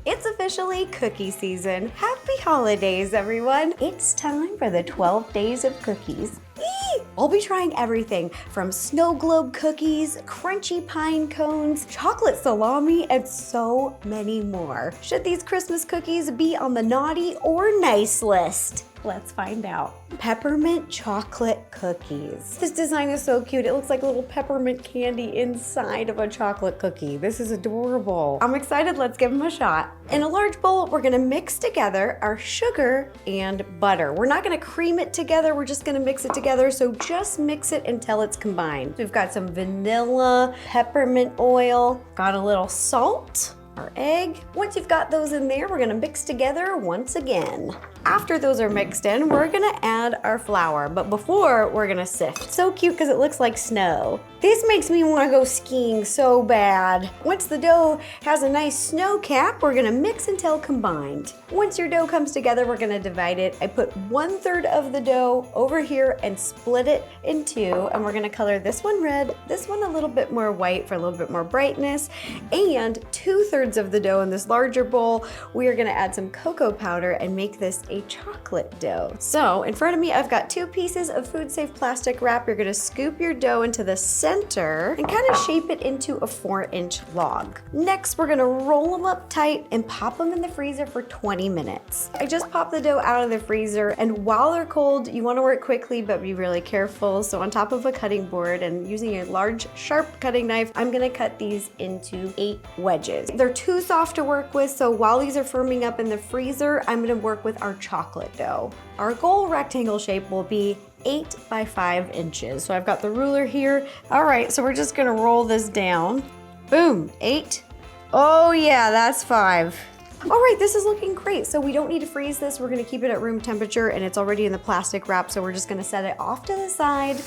It's officially cookie season. Happy holidays, everyone. It's time for the 12 days of cookies. I'll be trying everything from snow globe cookies, crunchy pine cones, chocolate salami, and so many more. Should these Christmas cookies be on the naughty or nice list? Let's find out. Peppermint chocolate cookies. This design is so cute. It looks like a little peppermint candy inside of a chocolate cookie. This is adorable. I'm excited. Let's give them a shot. In a large bowl, we're gonna mix together our sugar and butter. We're not gonna cream it together. We're just gonna mix it together. So just mix it until it's combined. We've got some vanilla, peppermint oil, got a little salt, our egg. Once you've got those in there, we're gonna mix together once again. After those are mixed in, we're gonna add our flour, but before, we're gonna sift. So cute because it looks like snow. This makes me wanna go skiing so bad. Once the dough has a nice snow cap, we're gonna mix until combined. Once your dough comes together, we're gonna divide it. I put 1/3 of the dough over here and split it in two, and we're gonna color this one red, this one a little bit more white for a little bit more brightness, and 2/3 of the dough in this larger bowl, we are gonna add some cocoa powder and make this a chocolate dough. So in front of me, I've got 2 pieces of food safe plastic wrap. You're gonna scoop your dough into the center and kind of shape it into a 4-inch log. Next, we're gonna roll them up tight and pop them in the freezer for 20 minutes. I just popped the dough out of the freezer, and while they're cold, you wanna work quickly, but be really careful. So on top of a cutting board and using a large, sharp cutting knife, I'm gonna cut these into 8 wedges. They're too soft to work with, so while these are firming up in the freezer, I'm gonna work with our chocolate dough. Our goal rectangle shape will be 8 by 5 inches. So I've got the ruler here. All right, so we're just gonna roll this down. Boom, 8. Oh yeah, that's 5. All right, this is looking great. So we don't need to freeze this. We're gonna keep it at room temperature, and it's already in the plastic wrap. So we're just gonna set it off to the side,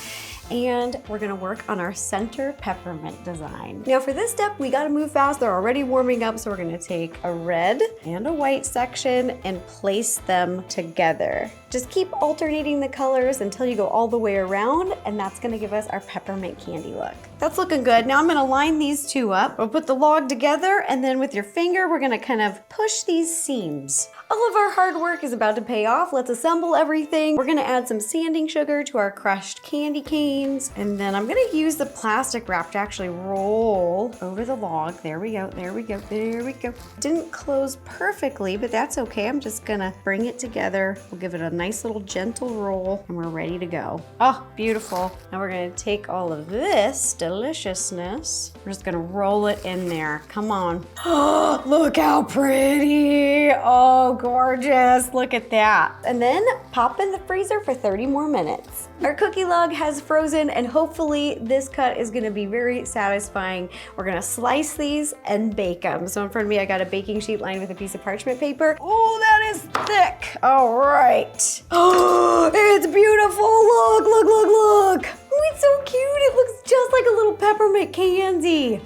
and we're gonna work on our center peppermint design. Now for this step, we gotta move fast. They're already warming up, so we're gonna take a red and a white section and place them together. Just keep alternating the colors until you go all the way around, and that's gonna give us our peppermint candy look. That's looking good. Now I'm gonna line these 2 up. We'll put the log together, and then with your finger, we're gonna kind of push these seams. All of our hard work is about to pay off. Let's assemble everything. We're gonna add some sanding sugar to our crushed candy canes, and then I'm gonna use the plastic wrap to actually roll over the log. There we go, there we go, there we go. Didn't close perfectly, but that's okay. I'm just gonna bring it together. We'll give it a nice little gentle roll, and we're ready to go. Oh, beautiful. Now we're gonna take all of this deliciousness. We're just gonna roll it in there. Come on. Oh, look how pretty. Oh, gorgeous. Look at that. And then pop in the freezer for 30 more minutes. Our cookie log has frozen, and hopefully this cut is gonna be very satisfying. We're gonna slice these and bake them. So in front of me, I got a baking sheet lined with a piece of parchment paper. Oh, that is thick. All right. Oh, it's beautiful. Look, look, look, look. Oh, it's so cute. It looks just like a little peppermint candy.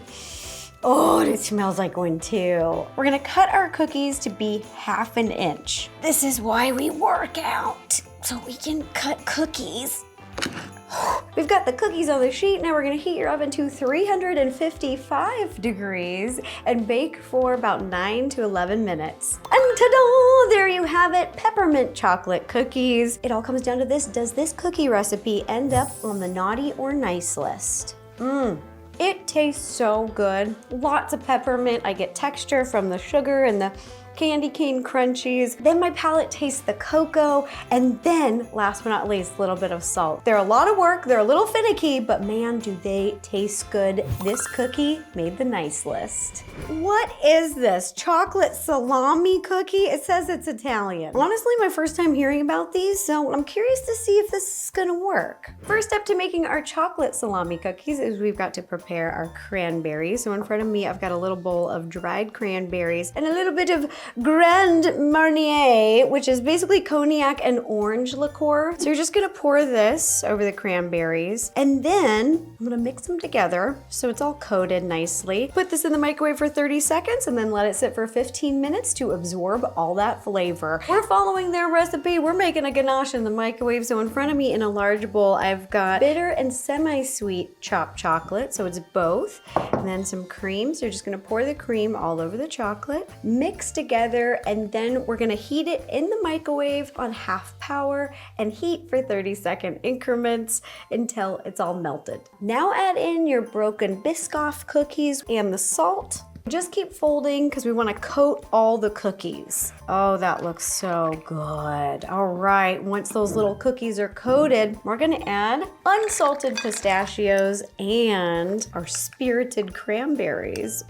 Oh, and it smells like one too. We're gonna cut our cookies to be 1/2 inch. This is why we work out, so we can cut cookies. We've got the cookies on the sheet. Now we're gonna heat your oven to 355 degrees and bake for about 9 to 11 minutes. And ta-da! There you have it, peppermint chocolate cookies. It all comes down to this. Does this cookie recipe end up on the naughty or nice list? It tastes so good. Lots of peppermint. I get texture from the sugar and the candy cane crunchies. Then my palate tastes the cocoa, and then last but not least, a little bit of salt. They're a lot of work, they're a little finicky, but man, do they taste good. This cookie made the nice list. What is this? Chocolate salami cookie? It says it's Italian. Honestly, my first time hearing about these, so I'm curious to see if this is gonna work. First step to making our chocolate salami cookies is we've got to prepare our cranberries. So in front of me, I've got a little bowl of dried cranberries and a little bit of Grand Marnier, which is basically cognac and orange liqueur. So you're just gonna pour this over the cranberries, and then I'm gonna mix them together so it's all coated nicely. Put this in the microwave for 30 seconds and then let it sit for 15 minutes to absorb all that flavor. We're following their recipe. We're making a ganache in the microwave. So in front of me in a large bowl, I've got bitter and semi-sweet chopped chocolate. So it's both. And then some cream. So you're just gonna pour the cream all over the chocolate, mix together, and then we're gonna heat it in the microwave on half power and heat for 30-second increments until it's all melted. Now add in your broken Biscoff cookies and the salt. Just keep folding because we want to coat all the cookies. Oh, that looks so good. All right, once those little cookies are coated, we're gonna add unsalted pistachios and our spirited cranberries.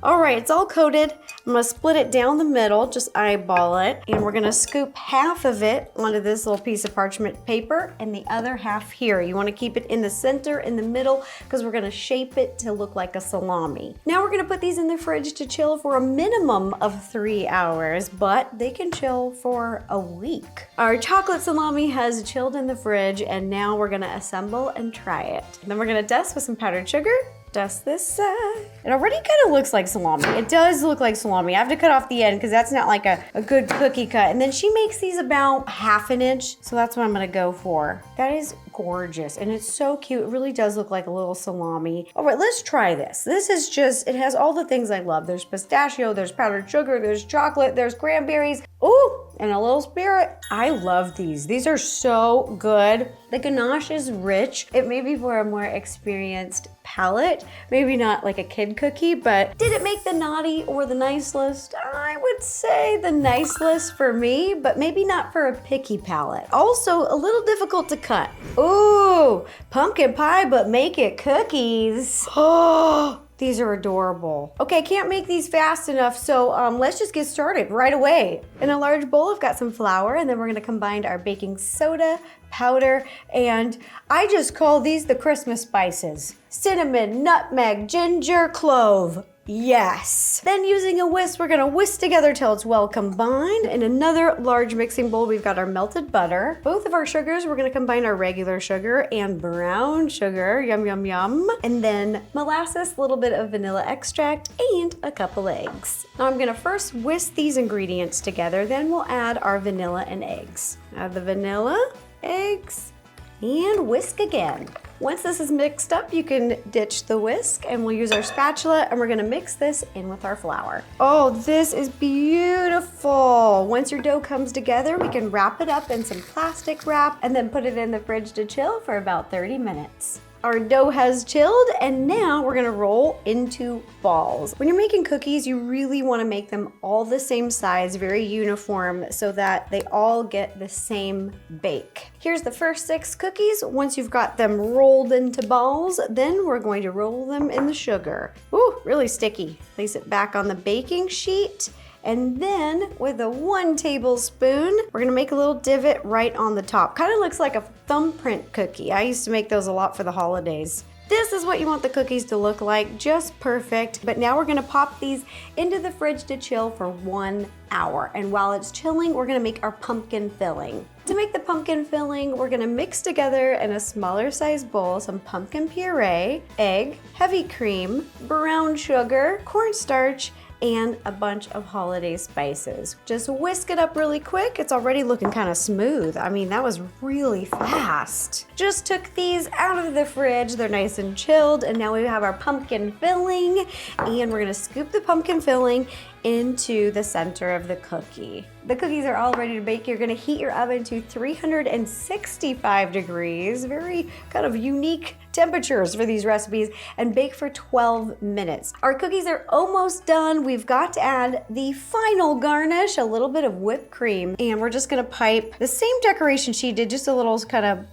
All right, it's all coated. I'm gonna split it down the middle, just eyeball it, and we're gonna scoop half of it onto this little piece of parchment paper and the other half here. You wanna keep it in the center, in the middle, because we're gonna shape it to look like a salami. Now we're gonna put these in the fridge to chill for a minimum of 3 hours, but they can chill for a week. Our chocolate salami has chilled in the fridge, and now we're gonna assemble and try it. Then we're gonna dust with some powdered sugar. Dust this side. It already kind of looks like salami. It does look like salami. I have to cut off the end because that's not like a good cookie cut. And then she makes these about 1/2 inch, so that's what I'm gonna go for. That is gorgeous, and it's so cute. It really does look like a little salami. All right, let's try this. This is just, it has all the things I love. There's pistachio, there's powdered sugar, there's chocolate, there's cranberries. Ooh, and a little spirit. I love these. These are so good. The ganache is rich. It may be for a more experienced palate, maybe not like a kid cookie, but did it make the naughty or the nice list? I would say the nice list for me, but maybe not for a picky palate. Also a little difficult to cut. Ooh, pumpkin pie, but make it cookies. Oh, these are adorable. Okay, I can't make these fast enough, so let's just get started right away. In a large bowl, I've got some flour, and then we're gonna combine our baking soda, powder, and I just call these the Christmas spices. Cinnamon, nutmeg, ginger, clove. Yes. Then using a whisk, we're gonna whisk together till it's well combined. In another large mixing bowl, we've got our melted butter. Both of our sugars, we're gonna combine our regular sugar and brown sugar. Yum, yum, yum. And then molasses, a little bit of vanilla extract, and a couple eggs. Now I'm gonna first whisk these ingredients together, then we'll add our vanilla and eggs. Add the vanilla, eggs, and whisk again. Once this is mixed up, you can ditch the whisk, and we'll use our spatula, and we're gonna mix this in with our flour. Oh, this is beautiful. Once your dough comes together, we can wrap it up in some plastic wrap and then put it in the fridge to chill for about 30 minutes. Our dough has chilled, and now we're gonna roll into balls. When you're making cookies, you really wanna make them all the same size, very uniform, so that they all get the same bake. Here's the first 6 cookies. Once you've got them rolled into balls, then we're going to roll them in the sugar. Ooh, really sticky. Place it back on the baking sheet. And then with a 1 tablespoon, we're gonna make a little divot right on the top. Kind of looks like a thumbprint cookie. I used to make those a lot for the holidays. This is what you want the cookies to look like, just perfect. But now we're gonna pop these into the fridge to chill for 1 hour. And while it's chilling, we're gonna make our pumpkin filling. To make the pumpkin filling, we're gonna mix together in a smaller size bowl some pumpkin puree, egg, heavy cream, brown sugar, cornstarch, and a bunch of holiday spices. Just whisk it up really quick. It's already looking kind of smooth. I mean, that was really fast. Just took these out of the fridge. They're nice and chilled, and now we have our pumpkin filling, and we're gonna scoop the pumpkin filling into the center of the cookie. The cookies are all ready to bake. You're gonna heat your oven to 365 degrees, very kind of unique temperatures for these recipes, and bake for 12 minutes. Our cookies are almost done. We've got to add the final garnish, a little bit of whipped cream, and we're just gonna pipe the same decoration she did, just a little kind of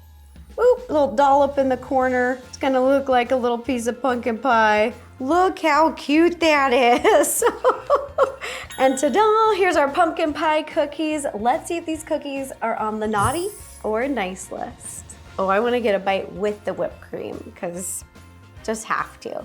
little dollop in the corner. It's gonna look like a little piece of pumpkin pie. Look how cute that is. And ta-da, here's our pumpkin pie cookies. Let's see if these cookies are on the naughty or nice list. Oh, I wanna get a bite with the whipped cream because just have to.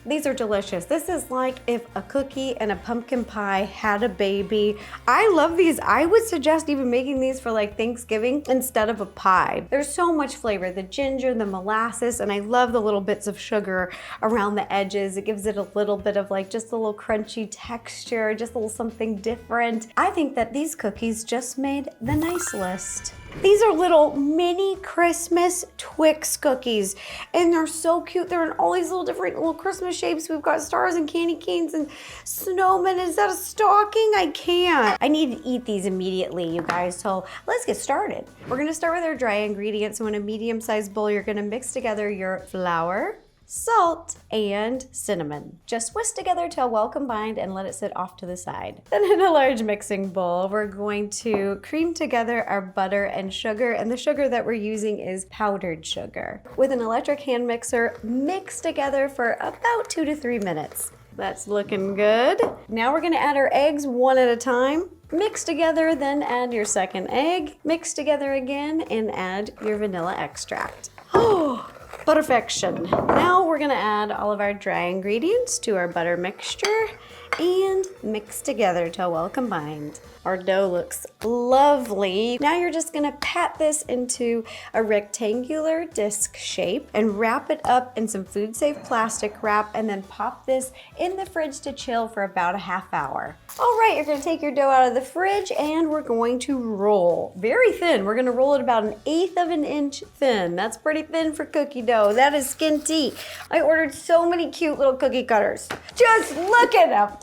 These are delicious. This is like if a cookie and a pumpkin pie had a baby. I love these. I would suggest even making these for like Thanksgiving instead of a pie. There's so much flavor, the ginger, the molasses, and I love the little bits of sugar around the edges. It gives it a little bit of like just a little crunchy texture, just a little something different. I think that these cookies just made the nice list. These are little mini Christmas Twix cookies, and they're so cute. They're in all these little different little Christmas shapes. We've got stars and candy canes and snowmen. Is that a stocking? I can't. I need to eat these immediately, you guys, so let's get started. We're gonna start with our dry ingredients. So in a medium-sized bowl, you're gonna mix together your flour, salt, and cinnamon. Just whisk together till well combined and let it sit off to the side. Then in a large mixing bowl, we're going to cream together our butter and sugar, and the sugar that we're using is powdered sugar. With an electric hand mixer, mix together for about 2 to 3 minutes. That's looking good. Now we're gonna add our eggs one at a time. Mix together, then add your second egg. Mix together again and add your vanilla extract. Oh, perfection. Now we're gonna add all of our dry ingredients to our butter mixture and mix together till well combined. Our dough looks lovely. Now you're just gonna pat this into a rectangular disc shape and wrap it up in some food-safe plastic wrap, and then pop this in the fridge to chill for about a half hour. All right, you're gonna take your dough out of the fridge and we're going to roll. Very thin. We're gonna roll it about 1/8 of an inch thin. That's pretty thin for cookie dough. That is skinty. I ordered so many cute little cookie cutters. Just look at them.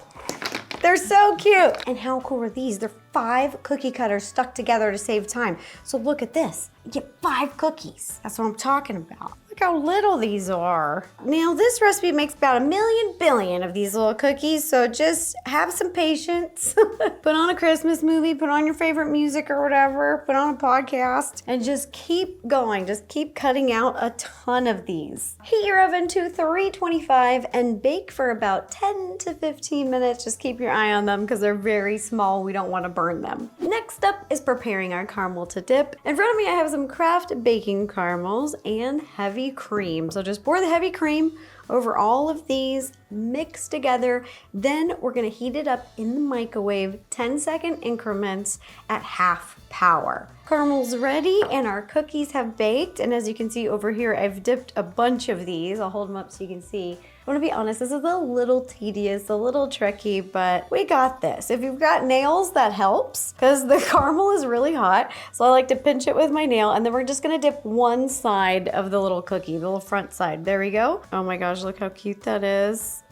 They're so cute. And how cool are these? They're 5 cookie cutters stuck together to save time. So look at this. You get 5 cookies. That's what I'm talking about. Look how little these are. Now this recipe makes about 1 billion of these little cookies, so just have some patience. Put on a Christmas movie, put on your favorite music or whatever, put on a podcast, and just keep going. Just keep cutting out a ton of these. Heat your oven to 325 and bake for about 10 to 15 minutes. Just keep your eye on them because they're very small. We don't want to burn them. Next up is preparing our caramel to dip. In front of me, I have some Kraft baking caramels and heavy cream. So just pour the heavy cream over all of these, mix together. Then we're gonna heat it up in the microwave, 10-second increments at half power. Caramel's ready and our cookies have baked. And as you can see over here, I've dipped a bunch of these. I'll hold them up so you can see. I want to be honest, this is a little tedious, a little tricky, but we got this. If you've got nails, that helps because the caramel is really hot. So I like to pinch it with my nail, and then we're just gonna dip one side of the little cookie, the little front side. There we go. Oh my gosh, look how cute that is.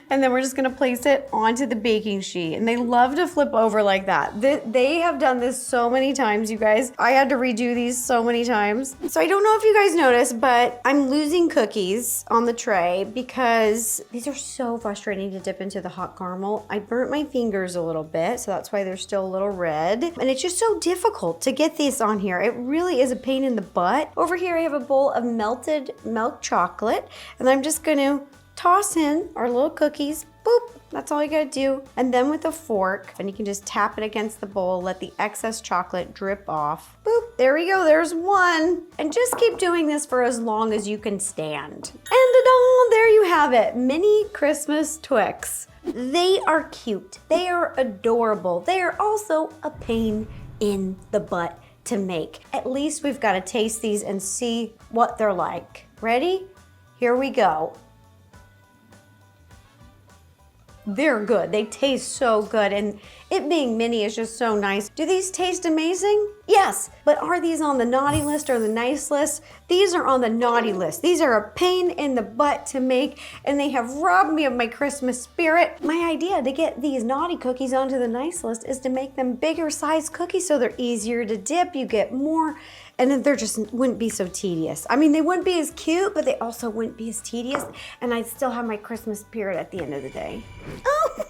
And then we're just gonna place it onto the baking sheet. And they love to flip over like that. They have done this so many times, you guys. I had to redo these so many times. So I don't know if you guys noticed, but I'm losing cookies on the tray because these are so frustrating to dip into the hot caramel. I burnt my fingers a little bit, so that's why they're still a little red. And it's just so difficult to get these on here. It really is a pain in the butt. Over here I have a bowl of melted milk chocolate, and I'm just gonna toss in our little cookies. Boop, that's all you gotta do. And then with a fork, and you can just tap it against the bowl, let the excess chocolate drip off. Boop, there we go, there's one. And just keep doing this for as long as you can stand. And ta-da, there you have it, mini Christmas Twix. They are cute, they are adorable. They are also a pain in the butt to make. At least we've gotta taste these and see what they're like. Ready? Here we go. They're good. They taste so good, and it being mini is just so nice. Do these taste amazing? Yes, but are these on the naughty list or the nice list? These are on the naughty list. These are a pain in the butt to make, and they have robbed me of my Christmas spirit. My idea to get these naughty cookies onto the nice list is to make them bigger size cookies so they're easier to dip. You get more, and then they're just wouldn't be so tedious. I mean, they wouldn't be as cute, but they also wouldn't be as tedious, and I'd still have my Christmas spirit at the end of the day. Oh,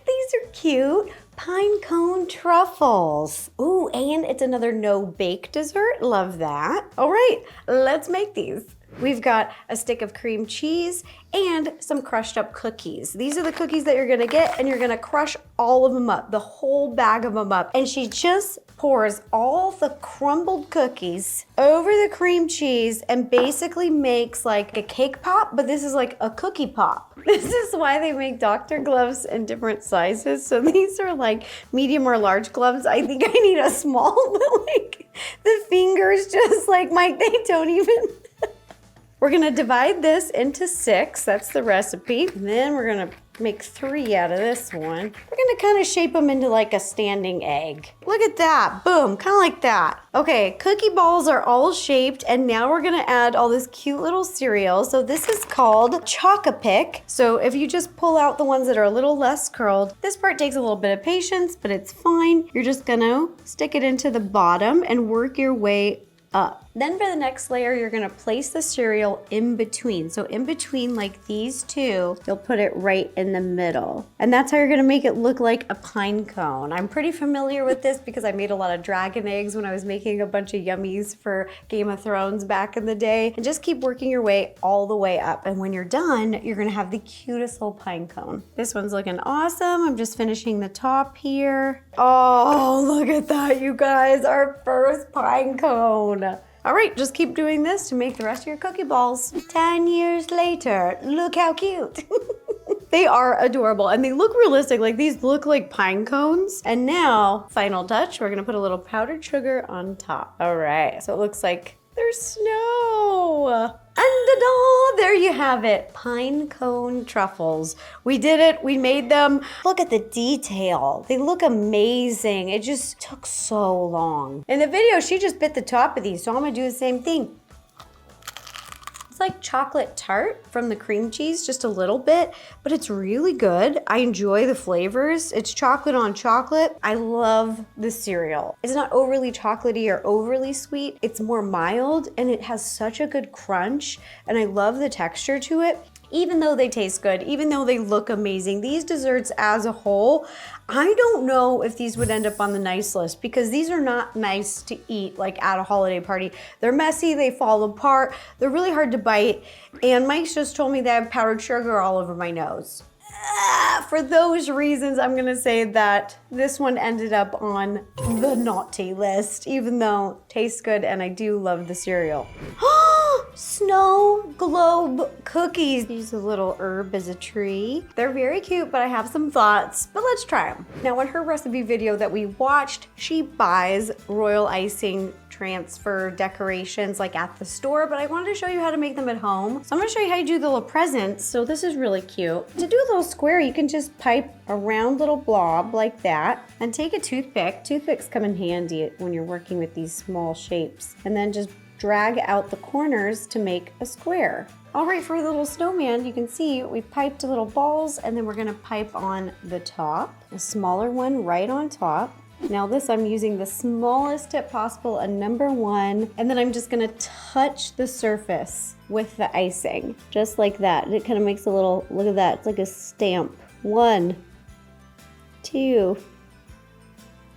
these are cute. Pine cone truffles. Ooh, and it's another no-bake dessert. Love that. All right, let's make these. We've got a stick of cream cheese and some crushed up cookies. These are the cookies that you're gonna get, and you're gonna crush all of them up, the whole bag of them up. And she just pours all the crumbled cookies over the cream cheese and basically makes like a cake pop, but this is like a cookie pop. This is why they make doctor gloves in different sizes. So these are like medium or large gloves. I think I need a small, but like the fingers just like, Mike, they don't even. We're gonna divide this into 6, that's the recipe. And then we're gonna make 3 out of this one. We're gonna kind of shape them into like a standing egg. Look at that, boom, kind of like that. Okay, cookie balls are all shaped, and now we're gonna add all this cute little cereal. So this is called Choc-A-Pic. So if you just pull out the ones that are a little less curled, this part takes a little bit of patience, but it's fine. You're just gonna stick it into the bottom and work your way up. Then for the next layer, you're gonna place the cereal in between. So in between like these two, you'll put it right in the middle. And that's how you're gonna make it look like a pine cone. I'm pretty familiar with this because I made a lot of dragon eggs when I was making a bunch of yummies for Game of Thrones back in the day. And just keep working your way all the way up. And when you're done, you're gonna have the cutest little pine cone. This one's looking awesome. I'm just finishing the top here. Oh, look at that, you guys, our first pine cone. All right, just keep doing this to make the rest of your cookie balls. 10 years later, look how cute. They are adorable and they look realistic, like these look like pine cones. And now, final touch, we're gonna put a little powdered sugar on top. All right, so it looks like there's snow. And ta-da, there you have it, pine cone truffles. We did it, we made them. Look at the detail. They look amazing. It just took so long. In the video, she just bit the top of these, so I'm gonna do the same thing. It's like chocolate tart from the cream cheese, just a little bit, but it's really good. I enjoy the flavors. It's chocolate on chocolate. I love the cereal. It's not overly chocolatey or overly sweet. It's more mild and it has such a good crunch, and I love the texture to it. Even though they taste good, even though they look amazing, these desserts as a whole, I don't know if these would end up on the nice list because these are not nice to eat like at a holiday party. They're messy, they fall apart, they're really hard to bite, and Mike's just told me that I have powdered sugar all over my nose. For those reasons, I'm gonna say that this one ended up on the naughty list, even though it tastes good and I do love the cereal. Snow globe cookies. Use a little herb as a tree. They're very cute, but I have some thoughts, but let's try them. Now, in her recipe video that we watched, she buys royal icing transfer decorations like at the store, but I wanted to show you how to make them at home. So I'm gonna show you how you do the little presents. So this is really cute. To do a little square, you can just pipe a round little blob like that and take a toothpick. Toothpicks come in handy when you're working with these small shapes, and then just drag out the corners to make a square. All right, for the little snowman, you can see we piped little balls, and then we're gonna pipe on the top, a smaller one right on top. Now this, I'm using the smallest tip possible, a number 1, and then I'm just gonna touch the surface with the icing, just like that. And it kind of makes a little, look at that, it's like a stamp. 1, 2,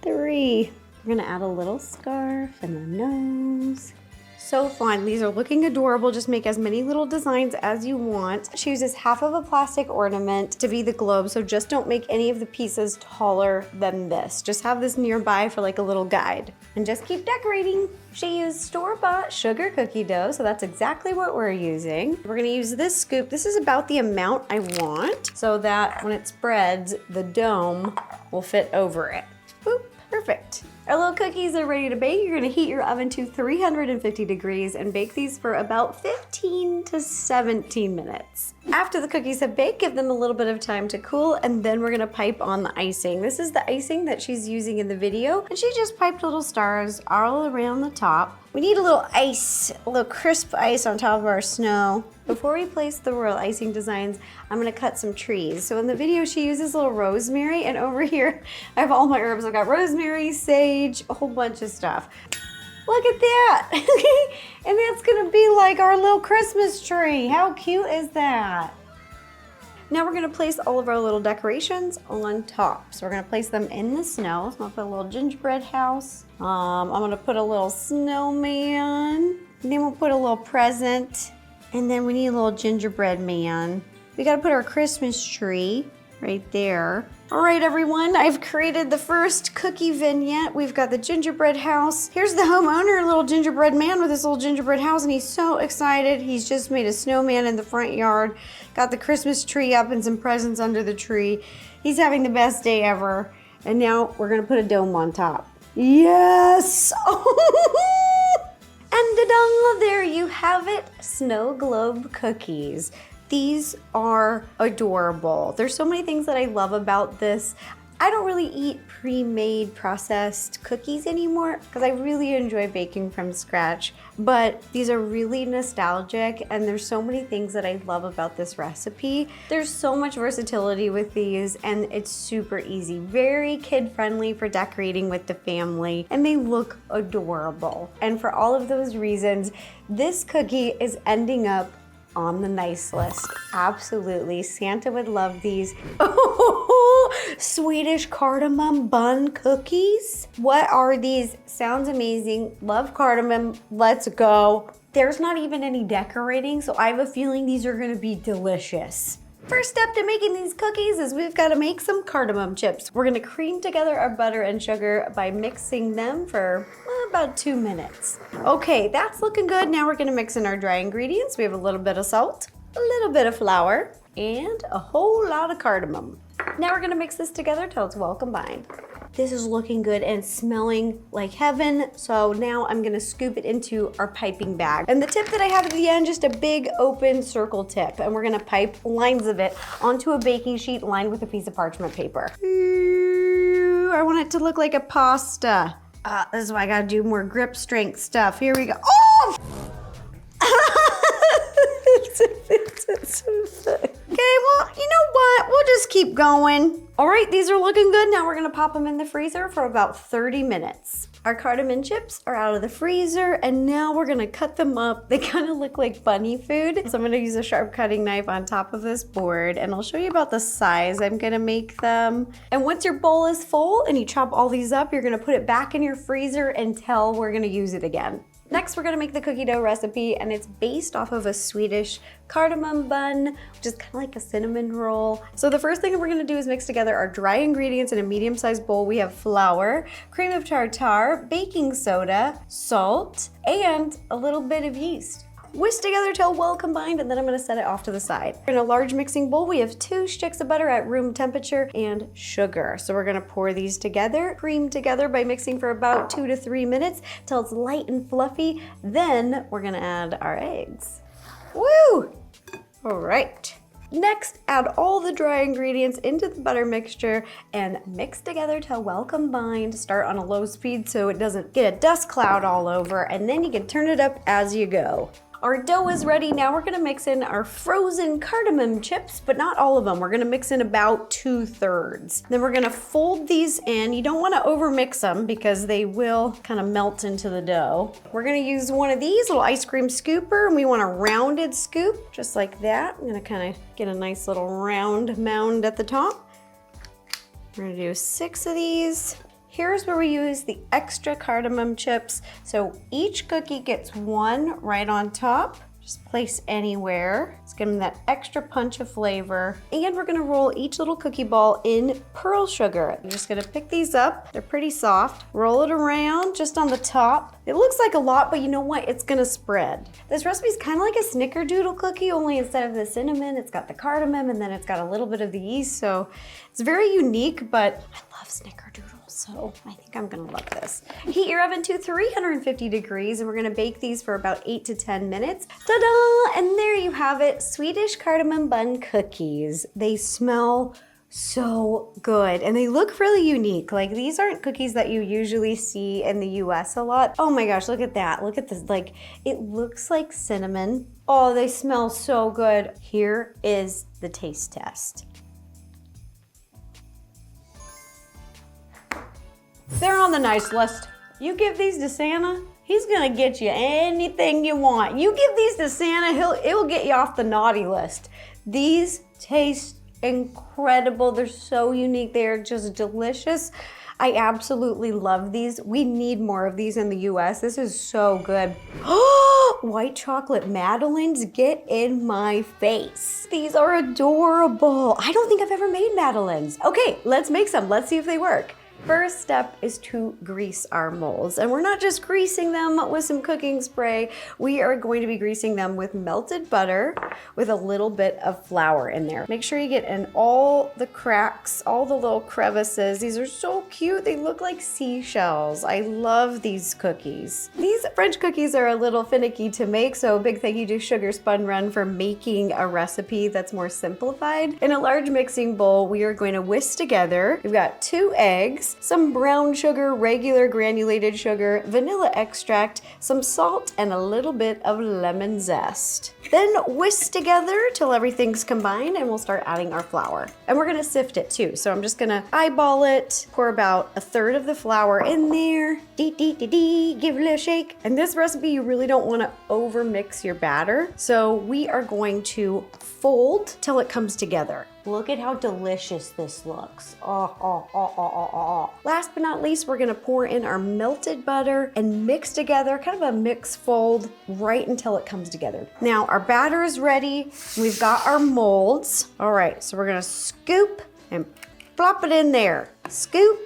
3. We're gonna add a little scarf and the nose. So fun. These are looking adorable. Just make as many little designs as you want. She uses half of a plastic ornament to be the globe, so just don't make any of the pieces taller than this. Just have this nearby for like a little guide. And just keep decorating. She used store-bought sugar cookie dough, so that's exactly what we're using. We're gonna use this scoop. This is about the amount I want, so that when it spreads, the dome will fit over it. Boop, perfect. Our little cookies are ready to bake. You're gonna heat your oven to 350 degrees and bake these for about 15 to 17 minutes. After the cookies have baked, give them a little bit of time to cool, and then we're gonna pipe on the icing. This is the icing that she's using in the video, and she just piped little stars all around the top. We need a little ice, a little crisp ice on top of our snow. Before we place the royal icing designs, I'm gonna cut some trees. So in the video, she uses a little rosemary, and over here, I have all my herbs. I've got rosemary, sage, a whole bunch of stuff. Look at that, and that's gonna be like our little Christmas tree. How cute is that? Now we're gonna place all of our little decorations on top. So we're gonna place them in the snow. So I'm gonna put a little gingerbread house. I'm gonna put a little snowman. And then we'll put a little present. And then we need a little gingerbread man. We gotta put our Christmas tree right there. All right, everyone, I've created the first cookie vignette. We've got the gingerbread house. Here's the homeowner, a little gingerbread man with his little gingerbread house, and he's so excited. He's just made a snowman in the front yard, got the Christmas tree up and some presents under the tree. He's having the best day ever. And now we're gonna put a dome on top. Yes! And ta-da, there you have it, snow globe cookies. These are adorable. There's so many things that I love about this. I don't really eat pre-made processed cookies anymore because I really enjoy baking from scratch, but these are really nostalgic and there's so many things that I love about this recipe. There's so much versatility with these and it's super easy. Very kid-friendly for decorating with the family and they look adorable. And for all of those reasons, this cookie is ending up on the nice list. Absolutely, Santa would love these. Oh, Swedish cardamom bun cookies. What are these? Sounds amazing. Love cardamom, let's go. There's not even any decorating, so I have a feeling these are gonna be delicious. First step to making these cookies is we've got to make some cardamom chips. We're gonna cream together our butter and sugar by mixing them for about 2 minutes. Okay, that's looking good. Now we're gonna mix in our dry ingredients. We have a little bit of salt, a little bit of flour, and a whole lot of cardamom. Now we're gonna mix this together till it's well combined. This is looking good and smelling like heaven. So now I'm gonna scoop it into our piping bag. And the tip that I have at the end, just a big open circle tip. And we're gonna pipe lines of it onto a baking sheet lined with a piece of parchment paper. I want it to look like a pasta. This is why I gotta do more grip strength stuff. Here we go. Oh! Okay, well, you know what? We'll just keep going. All right, these are looking good. Now we're gonna pop them in the freezer for about 30 minutes. Our cardamom chips are out of the freezer and now we're gonna cut them up. They kind of look like bunny food. So I'm gonna use a sharp cutting knife on top of this board and I'll show you about the size I'm gonna make them. And once your bowl is full and you chop all these up, you're gonna put it back in your freezer until we're gonna use it again. Next, we're gonna make the cookie dough recipe and it's based off of a Swedish cardamom bun, which is kind of like a cinnamon roll. So the first thing we're gonna do is mix together our dry ingredients in a medium-sized bowl. We have flour, cream of tartar, baking soda, salt, and a little bit of yeast. Whisk together till well combined and then I'm gonna set it off to the side. In a large mixing bowl, we have 2 sticks of butter at room temperature and sugar. So we're gonna pour these together, cream together by mixing for about 2 to 3 minutes till it's light and fluffy. Then we're gonna add our eggs. Woo! All right. Next, add all the dry ingredients into the butter mixture and mix together till well combined. Start on a low speed so it doesn't get a dust cloud all over, and then you can turn it up as you go. Our dough is ready. Now we're gonna mix in our frozen cardamom chips, but not all of them. We're gonna mix in about 2/3. Then we're gonna fold these in. You don't wanna overmix them because they will kind of melt into the dough. We're gonna use one of these, little ice cream scooper, and we want a rounded scoop, just like that. I'm gonna kind of get a nice little round mound at the top. We're gonna do 6 of these. Here's where we use the extra cardamom chips. So each cookie gets 1 right on top. Just place anywhere. It's giving that extra punch of flavor. And we're gonna roll each little cookie ball in pearl sugar. I'm just gonna pick these up. They're pretty soft. Roll it around just on the top. It looks like a lot, but you know what? It's gonna spread. This recipe is kind of like a snickerdoodle cookie, only instead of the cinnamon, it's got the cardamom and then it's got a little bit of the yeast. So it's very unique, but I love snickerdoodles. So I think I'm gonna love this. Heat your oven to 350 degrees and we're gonna bake these for about 8 to 10 minutes. Ta-da! And there you have it, Swedish cardamom bun cookies. They smell so good and they look really unique. Like these aren't cookies that you usually see in the US a lot. Oh my gosh, look at that. Look at this, like it looks like cinnamon. Oh, they smell so good. Here is the taste test. They're on the nice list. You give these to Santa, he's gonna get you anything you want. You give these to Santa, it'll get you off the naughty list. These taste incredible. They're so unique. They're just delicious. I absolutely love these. We need more of these in the US. This is so good. White chocolate madeleines, get in my face. These are adorable. I don't think I've ever made madeleines. Okay, let's make some. Let's see if they work. First step is to grease our molds. And we're not just greasing them with some cooking spray. We are going to be greasing them with melted butter with a little bit of flour in there. Make sure you get in all the cracks, all the little crevices. These are so cute. They look like seashells. I love these cookies. These French cookies are a little finicky to make, so a big thank you to Sugar Spun Run for making a recipe that's more simplified. In a large mixing bowl, we are going to whisk together. We've got 2 eggs, some brown sugar, regular granulated sugar, vanilla extract, some salt, and a little bit of lemon zest. Then whisk together till everything's combined, and we'll start adding our flour. And we're gonna sift it too. So I'm just gonna eyeball it, pour about 1/3 of the flour in there, give it a little shake. And this recipe, you really don't wanna over mix your batter. So we are going to fold till it comes together. Look at how delicious this looks. Oh. Last but not least, we're gonna pour in our melted butter and mix together, kind of a mix fold right until it comes together. Now our batter is ready. We've got our molds. All right, so we're gonna scoop and plop it in there. Scoop,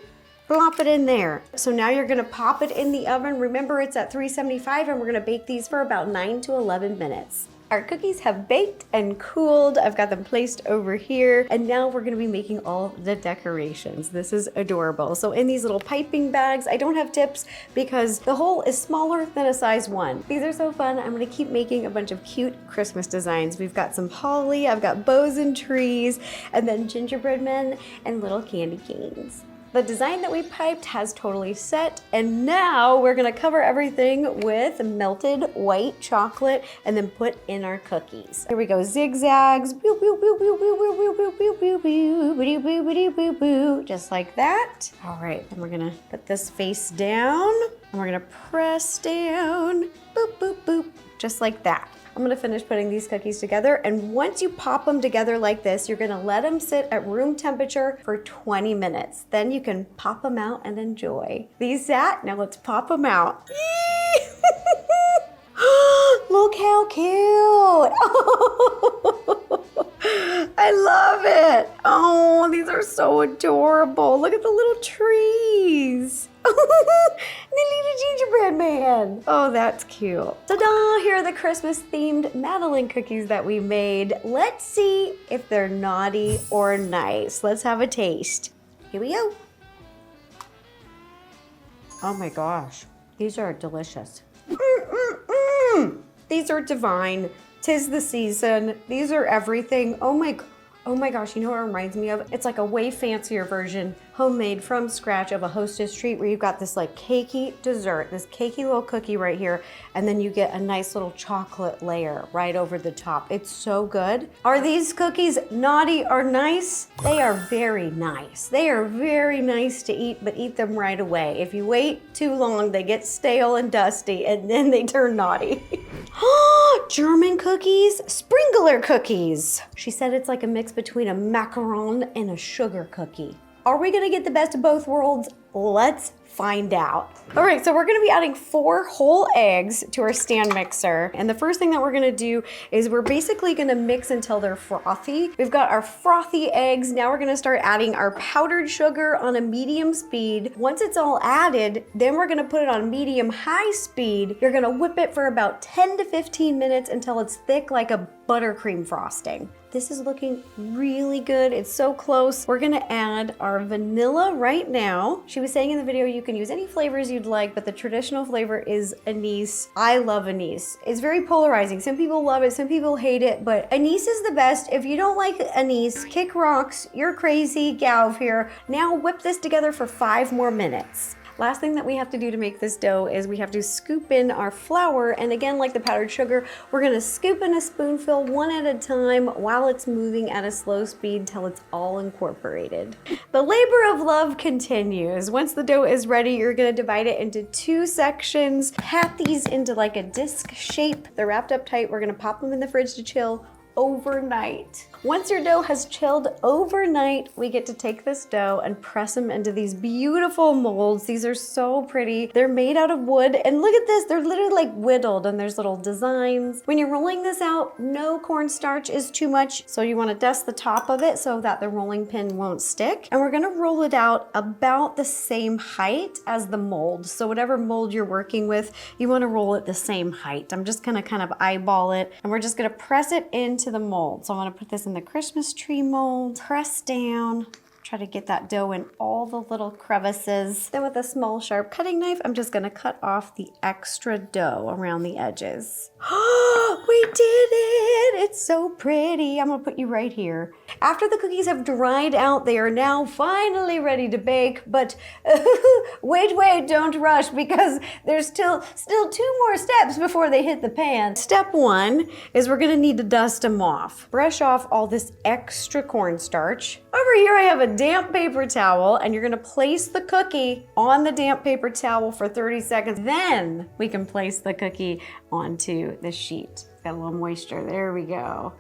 plop it in there. So now you're gonna pop it in the oven. Remember, it's at 375 and we're gonna bake these for about 9 to 11 minutes. Our cookies have baked and cooled. I've got them placed over here. And now we're gonna be making all the decorations. This is adorable. So in these little piping bags, I don't have tips because the hole is smaller than a size 1. These are so fun. I'm gonna keep making a bunch of cute Christmas designs. We've got some holly, I've got bows and trees, and then gingerbread men and little candy canes. The design that we piped has totally set, and now we're gonna cover everything with melted white chocolate and then put in our cookies. Here we go, zigzags, just like that. All right, then we're gonna put this face down, and we're gonna press down, boop, boop, boop, just like that. I'm gonna finish putting these cookies together, and once you pop them together like this, you're gonna let them sit at room temperature for 20 minutes. Then you can pop them out and enjoy. These sat, now let's pop them out. Look how cute. I love it. Oh, these are so adorable. Look at the little trees. The little gingerbread man. Oh, that's cute. Ta-da! Here are the Christmas-themed Madeleine cookies that we made. Let's see if they're naughty or nice. Let's have a taste. Here we go. Oh my gosh, these are delicious. These are divine. 'Tis the season. These are everything. Oh my gosh, you know what it reminds me of? It's like a way fancier version, homemade from scratch, of a Hostess treat where you've got this like cakey dessert, this cakey little cookie right here, and then you get a nice little chocolate layer right over the top. It's so good. Are these cookies naughty or nice? They are very nice. They are very nice to eat, but eat them right away. If you wait too long, they get stale and dusty, and then they turn naughty. German cookies, Sprinkler cookies. She said it's like a mix between a macaron and a sugar cookie. Are we gonna get the best of both worlds? Let's find out. All right, so we're gonna be adding 4 whole eggs to our stand mixer. And the first thing that we're gonna do is we're basically gonna mix until they're frothy. We've got our frothy eggs. Now we're gonna start adding our powdered sugar on a medium speed. Once it's all added, then we're gonna put it on medium-high speed. You're gonna whip it for about 10 to 15 minutes until it's thick like a buttercream frosting. This is looking really good. It's so close. We're gonna add our vanilla right now. She was saying in the video you can use any flavors you'd like, but the traditional flavor is anise. I love anise. It's very polarizing. Some people love it, some people hate it, but anise is the best. If you don't like anise, kick rocks. You're crazy, gal here. Now whip this together for 5 more minutes. Last thing that we have to do to make this dough is we have to scoop in our flour, and again, like the powdered sugar, we're gonna scoop in a spoonful one at a time while it's moving at a slow speed till it's all incorporated. The labor of love continues. Once the dough is ready, you're gonna divide it into 2 sections, pat these into like a disc shape. They're wrapped up tight. We're gonna pop them in the fridge to chill overnight. Once your dough has chilled overnight, we get to take this dough and press them into these beautiful molds. These are so pretty. They're made out of wood, and look at this, they're literally like whittled, and there's little designs. When you're rolling this out, no cornstarch is too much, so you want to dust the top of it so that the rolling pin won't stick. And we're gonna roll it out about the same height as the mold. So whatever mold you're working with, you want to roll it the same height. I'm just gonna kind of eyeball it, and we're just gonna press it into the mold. So I'm gonna put this in the Christmas tree mold, press down, try to get that dough in all the little crevices. Then with a small sharp cutting knife, I'm just gonna cut off the extra dough around the edges. We did it! It's so pretty. I'm gonna put you right here. After the cookies have dried out, they are now finally ready to bake, but wait, don't rush, because there's still 2 more steps before they hit the pan. Step 1 is we're gonna need to dust them off. Brush off all this extra cornstarch. Over here I have a damp paper towel, and you're gonna place the cookie on the damp paper towel for 30 seconds. Then we can place the cookie onto the sheet. Got a little moisture, there we go.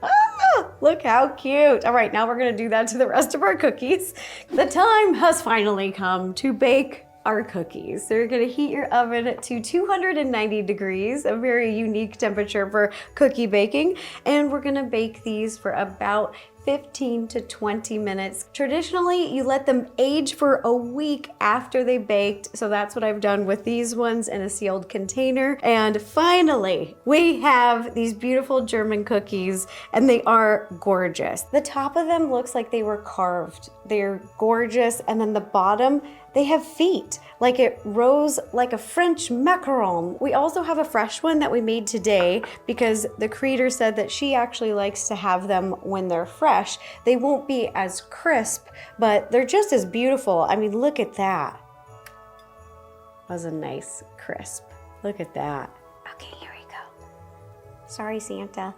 Look how cute. All right, now we're gonna do that to the rest of our cookies. The time has finally come to bake our cookies. So you're gonna heat your oven to 290 degrees, a very unique temperature for cookie baking. And we're gonna bake these for about 15 to 20 minutes. Traditionally, you let them age for a week after they baked. So that's what I've done with these ones in a sealed container. And finally, we have these beautiful German cookies, and they are gorgeous. The top of them looks like they were carved. They're gorgeous. And then the bottom, they have feet, like it rose like a French macaron. We also have a fresh one that we made today because the creator said that she actually likes to have them when they're fresh. They won't be as crisp, but they're just as beautiful. I mean, look at that. That was a nice crisp. Look at that. Okay, here we go. Sorry, Santa.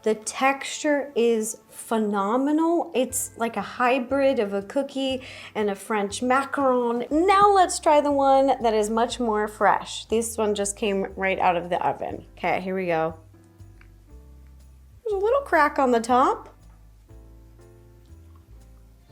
The texture is phenomenal. It's like a hybrid of a cookie and a French macaron. Now let's try the one that is much more fresh. This one just came right out of the oven. Okay, here we go. There's a little crack on the top.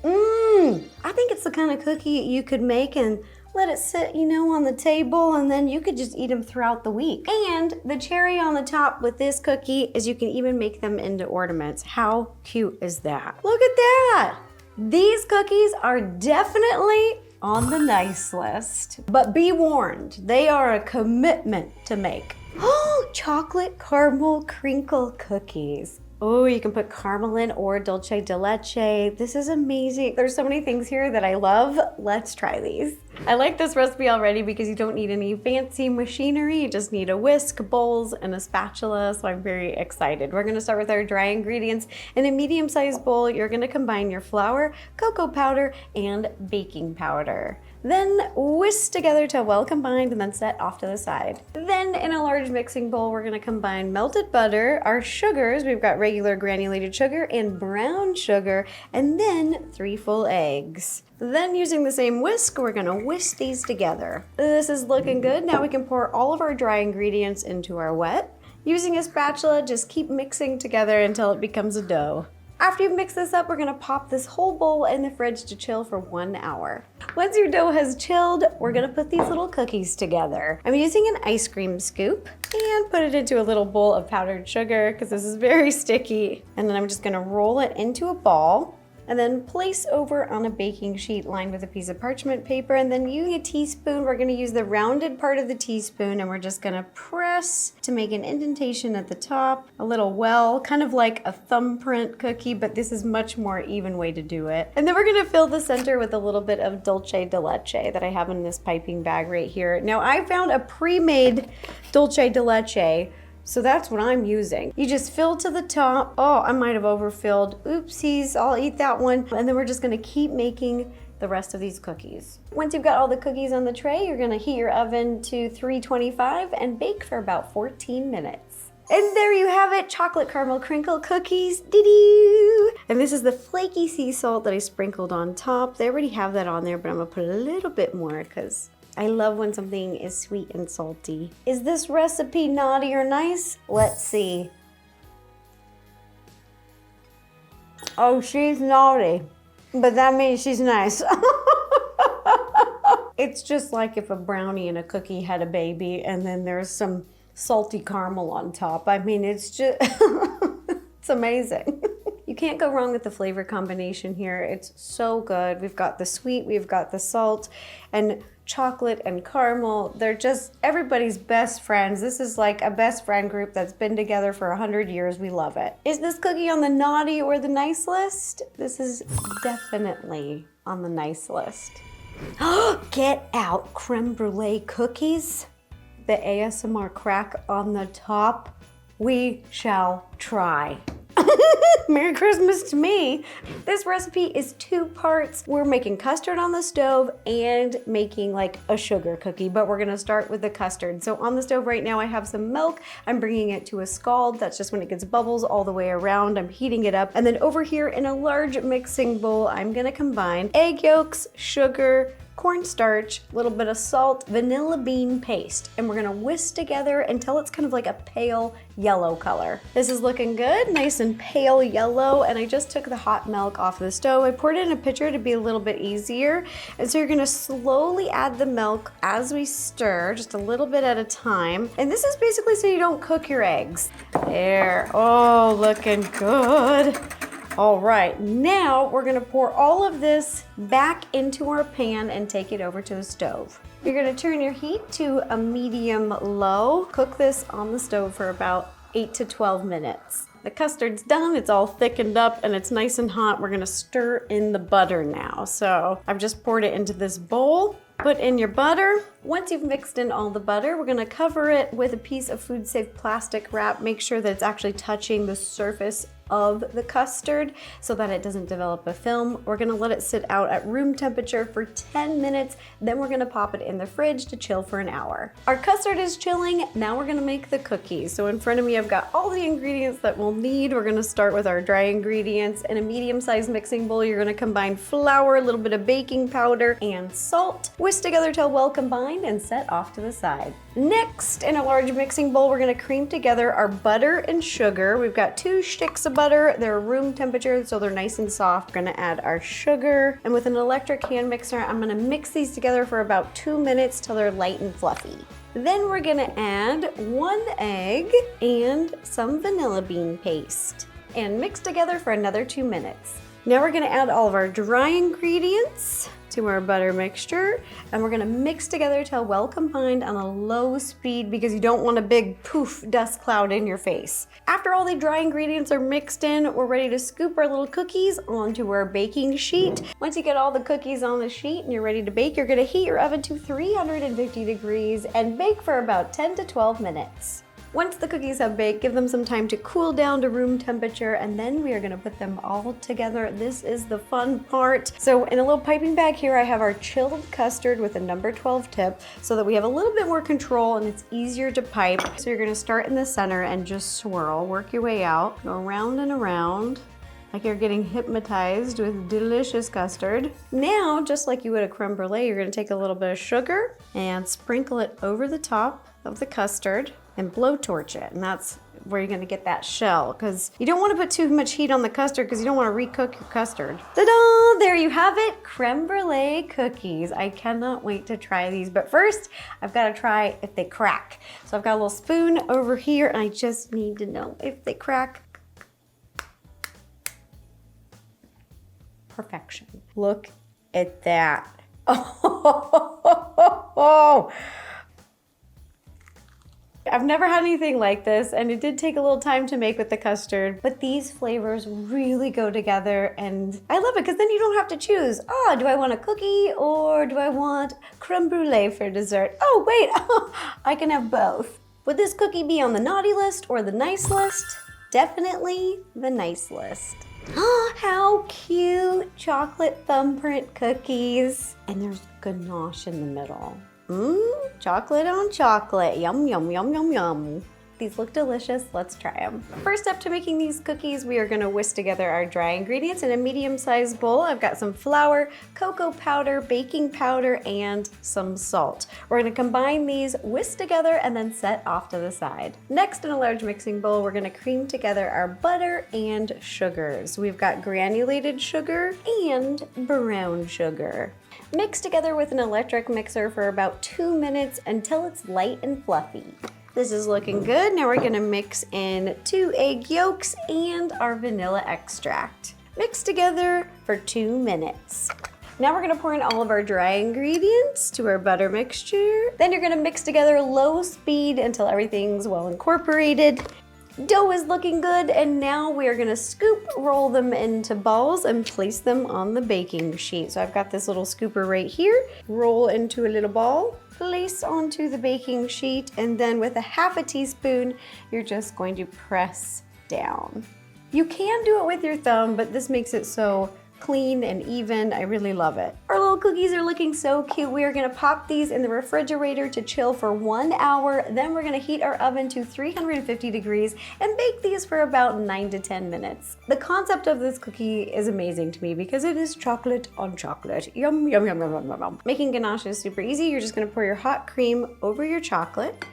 I think it's the kind of cookie you could make and let it sit, you know, on the table, and then you could just eat them throughout the week. And the cherry on the top with this cookie is you can even make them into ornaments. How cute is that? Look at that. These cookies are definitely on the nice list, but be warned, they are a commitment to make. Oh, chocolate caramel crinkle cookies. Oh, you can put caramel in or dulce de leche. This is amazing. There's so many things here that I love. Let's try these. I like this recipe already because you don't need any fancy machinery. You just need a whisk, bowls, and a spatula, so I'm very excited. We're gonna start with our dry ingredients. In a medium-sized bowl, you're gonna combine your flour, cocoa powder, and baking powder. Then whisk together till well combined and then set off to the side. Then in a large mixing bowl, we're gonna combine melted butter, our sugars, we've got regular granulated sugar and brown sugar, and then 3 full eggs. Then using the same whisk, we're gonna whisk these together. This is looking good. Now we can pour all of our dry ingredients into our wet. Using a spatula, just keep mixing together until it becomes a dough. After you've mixed this up, we're gonna pop this whole bowl in the fridge to chill for 1 hour. Once your dough has chilled, we're gonna put these little cookies together. I'm using an ice cream scoop and put it into a little bowl of powdered sugar because this is very sticky. And then I'm just gonna roll it into a ball and then place over on a baking sheet lined with a piece of parchment paper. And then using a teaspoon, we're gonna use the rounded part of the teaspoon and we're just gonna press to make an indentation at the top, a little well, kind of like a thumbprint cookie, but this is much more even way to do it. And then we're gonna fill the center with a little bit of dulce de leche that I have in this piping bag right here. Now I found a pre-made dulce de leche, so that's what I'm using. You just fill to the top. Oh, I might have overfilled. Oopsies, I'll eat that one. And then we're just gonna keep making the rest of these cookies. Once you've got all the cookies on the tray, you're gonna heat your oven to 325 and bake for about 14 minutes. And there you have it, chocolate caramel crinkle cookies, doo-doo! And this is the flaky sea salt that I sprinkled on top. They already have that on there, but I'm gonna put a little bit more because I love when something is sweet and salty. Is this recipe naughty or nice? Let's see. Oh, she's naughty, but that means she's nice. It's just like if a brownie and a cookie had a baby and then there's some salty caramel on top. I mean, it's just, it's amazing. You can't go wrong with the flavor combination here. It's so good. We've got the sweet, we've got the salt, and chocolate and caramel. They're just everybody's best friends. This is like a best friend group that's been together for 100 years. We love it. Is this cookie on the naughty or the nice list? This is definitely on the nice list. Get out creme brulee cookies. The ASMR crack on the top. We shall try. Merry Christmas to me. This recipe is 2 parts. We're making custard on the stove and making like a sugar cookie, but we're gonna start with the custard. So on the stove right now, I have some milk. I'm bringing it to a scald. That's just when it gets bubbles all the way around. I'm heating it up. And then over here in a large mixing bowl, I'm gonna combine egg yolks, sugar, cornstarch, a little bit of salt, vanilla bean paste, and we're gonna whisk together until it's kind of like a pale yellow color. This is looking good, nice and pale yellow, and I just took the hot milk off the stove. I poured it in a pitcher to be a little bit easier, and so you're gonna slowly add the milk as we stir, just a little bit at a time, and this is basically so you don't cook your eggs. There, oh, looking good. All right, now we're gonna pour all of this back into our pan and take it over to the stove. You're gonna turn your heat to a medium low. Cook this on the stove for about 8 to 12 minutes. The custard's done, it's all thickened up and it's nice and hot. We're gonna stir in the butter now. So I've just poured it into this bowl. Put in your butter. Once you've mixed in all the butter, we're gonna cover it with a piece of food-safe plastic wrap. Make sure that it's actually touching the surface of the custard so that it doesn't develop a film. We're gonna let it sit out at room temperature for 10 minutes, then we're gonna pop it in the fridge to chill for an hour. Our custard is chilling, now we're gonna make the cookies. So in front of me, I've got all the ingredients that we'll need. We're gonna start with our dry ingredients. In a medium-sized mixing bowl, you're gonna combine flour, a little bit of baking powder, and salt. Whisk together till well combined and set off to the side. Next, in a large mixing bowl, we're gonna cream together our butter and sugar. We've got 2 sticks of butter. They're room temperature, so they're nice and soft. We're gonna add our sugar, and with an electric hand mixer, I'm gonna mix these together for about 2 minutes till they're light and fluffy. Then we're gonna add 1 egg and some vanilla bean paste and mix together for another 2 minutes. Now we're gonna add all of our dry ingredients to our butter mixture, and we're gonna mix together till well combined on a low speed because you don't want a big poof dust cloud in your face. After all the dry ingredients are mixed in, we're ready to scoop our little cookies onto our baking sheet. Once you get all the cookies on the sheet and you're ready to bake, you're gonna heat your oven to 350 degrees and bake for about 10 to 12 minutes. Once the cookies have baked, give them some time to cool down to room temperature, and then we are gonna put them all together. This is the fun part. So in a little piping bag here, I have our chilled custard with a number 12 tip so that we have a little bit more control and it's easier to pipe. So you're gonna start in the center and just swirl, work your way out, go around and around, like you're getting hypnotized with delicious custard. Now, just like you would a creme brulee, you're gonna take a little bit of sugar and sprinkle it over the top of the custard and blowtorch it, and that's where you're gonna get that shell, because you don't want to put too much heat on the custard because you don't want to recook your custard. Ta-da! There you have it, creme brulee cookies. I cannot wait to try these, but first I've got to try if they crack. So I've got a little spoon over here and I just need to know if they crack. Perfection. Look at that. Oh. I've never had anything like this, and it did take a little time to make with the custard, but these flavors really go together, and I love it because then you don't have to choose. Oh, do I want a cookie or do I want creme brulee for dessert? Oh, wait, I can have both. Would this cookie be on the naughty list or the nice list? Definitely the nice list. Oh, how cute. Chocolate thumbprint cookies. And there's ganache in the middle. Chocolate on chocolate. Yum, yum, yum, yum, yum. These look delicious. Let's try them. First step to making these cookies, we are gonna whisk together our dry ingredients in a medium-sized bowl. I've got some flour, cocoa powder, baking powder, and some salt. We're gonna combine these, whisk together, and then set off to the side. Next, in a large mixing bowl, we're gonna cream together our butter and sugars. We've got granulated sugar and brown sugar. Mix together with an electric mixer for about 2 minutes until it's light and fluffy. This is looking good. Now we're gonna mix in 2 egg yolks and our vanilla extract. Mix together for 2 minutes. Now we're gonna pour in all of our dry ingredients to our butter mixture. Then you're gonna mix together low speed until everything's well incorporated. Dough is looking good, and now we are gonna scoop, roll them into balls, and place them on the baking sheet. So I've got this little scooper right here. Roll into a little ball, place onto the baking sheet, and then with a half a teaspoon, you're just going to press down. You can do it with your thumb, but this makes it so clean and even. I really love it. Our little cookies are looking so cute. We are gonna pop these in the refrigerator to chill for 1 hour. Then we're gonna heat our oven to 350 degrees and bake these for about 9 to 10 minutes. The concept of this cookie is amazing to me because it is chocolate on chocolate. Yum, yum, yum, yum, yum, yum. Making ganache is super easy. You're just gonna pour your hot cream over your chocolate.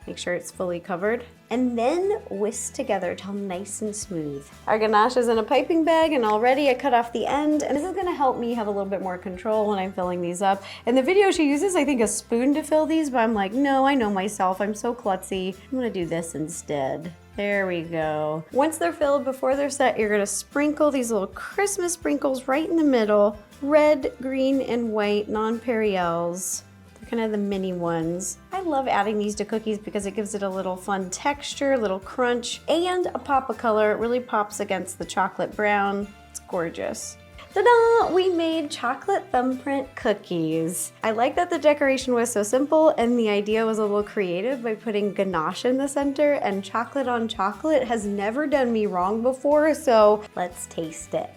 Make sure it's fully covered, and then whisk together till nice and smooth. Our ganache is in a piping bag, and already I cut off the end, and this is gonna help me have a little bit more control when I'm filling these up. In the video, she uses, I think, a spoon to fill these, but I'm like, no, I know myself. I'm so klutzy. I'm gonna do this instead. There we go. Once they're filled, before they're set, you're gonna sprinkle these little Christmas sprinkles right in the middle. Red, green, and white nonpareils. Kind of the mini ones. I love adding these to cookies because it gives it a little fun texture, a little crunch, and a pop of color. It really pops against the chocolate brown. It's gorgeous. Ta-da! We made chocolate thumbprint cookies. I like that the decoration was so simple and the idea was a little creative by putting ganache in the center, and chocolate on chocolate has never done me wrong before, so let's taste it.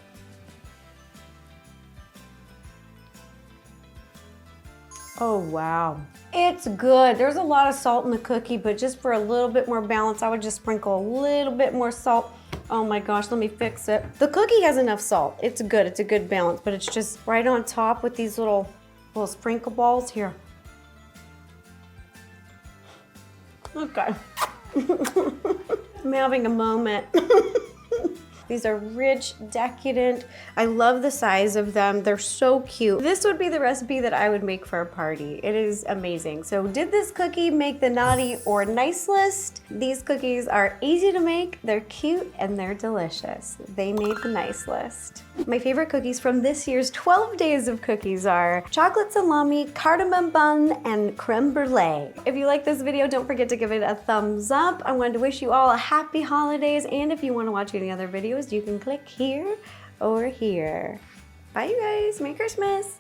Oh wow, it's good. There's a lot of salt in the cookie, but just for a little bit more balance, I would just sprinkle a little bit more salt. Oh my gosh, let me fix it. The cookie has enough salt. It's good, it's a good balance, but it's just right on top with these little sprinkle balls here. Okay. I'm having a moment. These are rich, decadent. I love the size of them. They're so cute. This would be the recipe that I would make for a party. It is amazing. So did this cookie make the naughty or nice list? These cookies are easy to make, they're cute, and they're delicious. They made the nice list. My favorite cookies from this year's 12 Days of Cookies are chocolate salami, cardamom bun, and creme brulee. If you like this video, don't forget to give it a thumbs up. I wanted to wish you all a happy holidays, and if you want to watch any other videos, you can click here or here. Bye you guys, Merry Christmas!